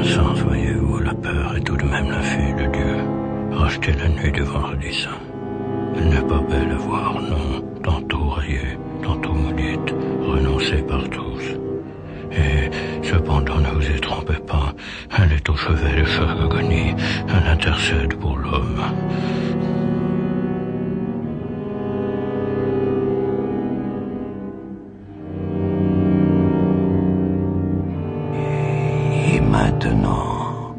sens, voyez-vous, la peur est tout de même la fille de Dieu. Racheter la nuit du vendredi saint. Elle n'est pas belle à voir, non. Tantôt rayée, tantôt maudite, renoncée par tous. Et cependant, ne vous y trompez pas, elle est au chevet de chaque agonie, elle intercède pour l'homme. Et maintenant,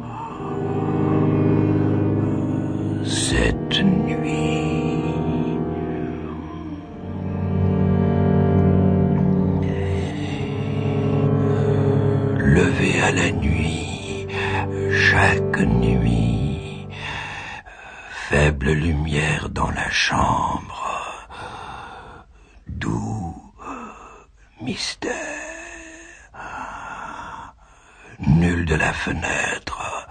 cette nuit, levé à la nuit, chaque nuit, faible lumière dans la chambre, doux mystère, nul de la fenêtre,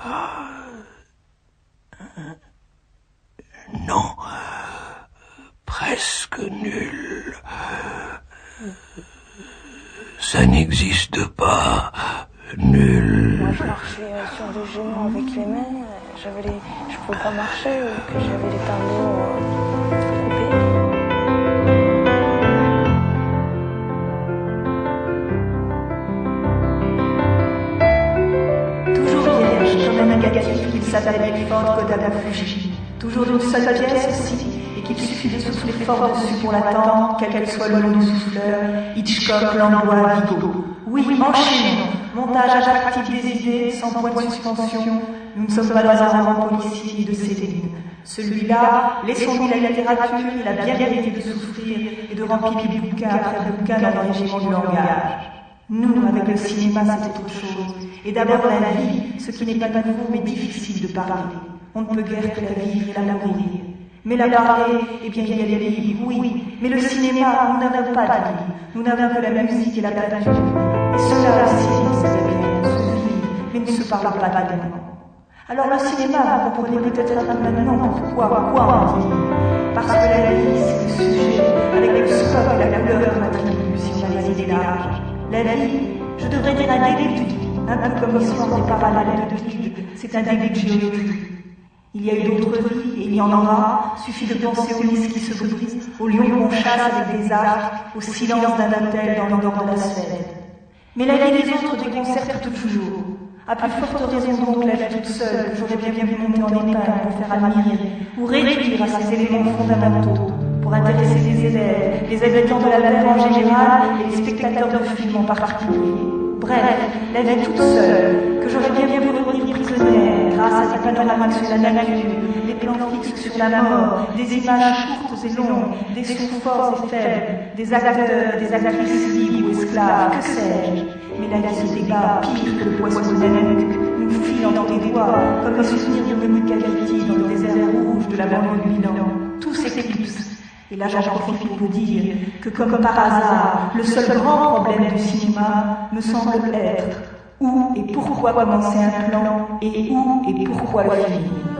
non, presque nul, ça n'existe pas, nul. Moi, je marchais sur les genoux avec les mains, je pouvais pas marcher, que j'avais les tendons coupés. Toujours vierge, comme un négatif qu'il s'appelle plus fort que d'Adafuji. Toujours d'une seule pièce aussi, et qu'il suffit de souffler fort dessus pour l'attendre, quel qu'elle soit le nom du souffleur, Hitchcock, Langlois, Vigo. Oui, enchaînons. Montage attractif des idées, sans point de suspension. Nous ne sommes pas dans un roman policier de Céline. Celui-là, laissons-lui la littérature et la bien vérité de souffrir et de remplir bouquin après bouquin dans le régiment du langage. Nous, avec le cinéma, c'est autre chose. Et d'abord la vie, ce qui n'est pas nouveau mais difficile de parler. On ne peut guère que la vivre et la mourir. Mais la parler, eh bien il y a les livres, oui. Mais le cinéma, nous n'avons pas de livres. Nous n'avons que la musique et la peinture. Et cela aussi, c'est bien, se vit, mais ne se parle pas tellement. Alors le cinéma, vous comprenez peut-être un peu maintenant pourquoi on dit. Parce que la vie, c'est le sujet, avec le scope et la couleur qu'on attribue, si on a les idées larges. La vie, je devrais dire un début de vie, un peu comme l'histoire des parallèles de Euclide, c'est un début de géométrie. Il y a eu d'autres vies, et il y en aura, suffit de penser aux lys qui se brisent, aux lions qu'on chasse avec des arcs, au silence d'un hôtel dans le nord de la Suède. Mais la vie des autres déconcerte toujours. À plus forte raison donc la vie toute seule, que j'aurais bien vu monter en épingle pour faire admirer, ou réduire à ses éléments fondamentaux, pour intéresser les élèves, les habitants de la Terre en général et les spectateurs de films en particulier. Bref, la vie toute seule, que j'aurais bien vu revenir prisonnière grâce à des panoramiques sur la nature, des plans fixes sur la mort, des images courtes et longues, des sons forts et faibles, des acteurs, des actrices libres ou esclaves, que sais-je. Mais la vie se débat pire que le poisson de la nuque, nous file dans les doigts, comme le souvenir de Monica Vitti dans le désert rouge de la banlieue de Milan. Tout s'éclipse. Et là, j'en profite pour dire que, comme par hasard, le seul grand problème du cinéma me semble être où et pourquoi commencer un plan et où et pourquoi le finir.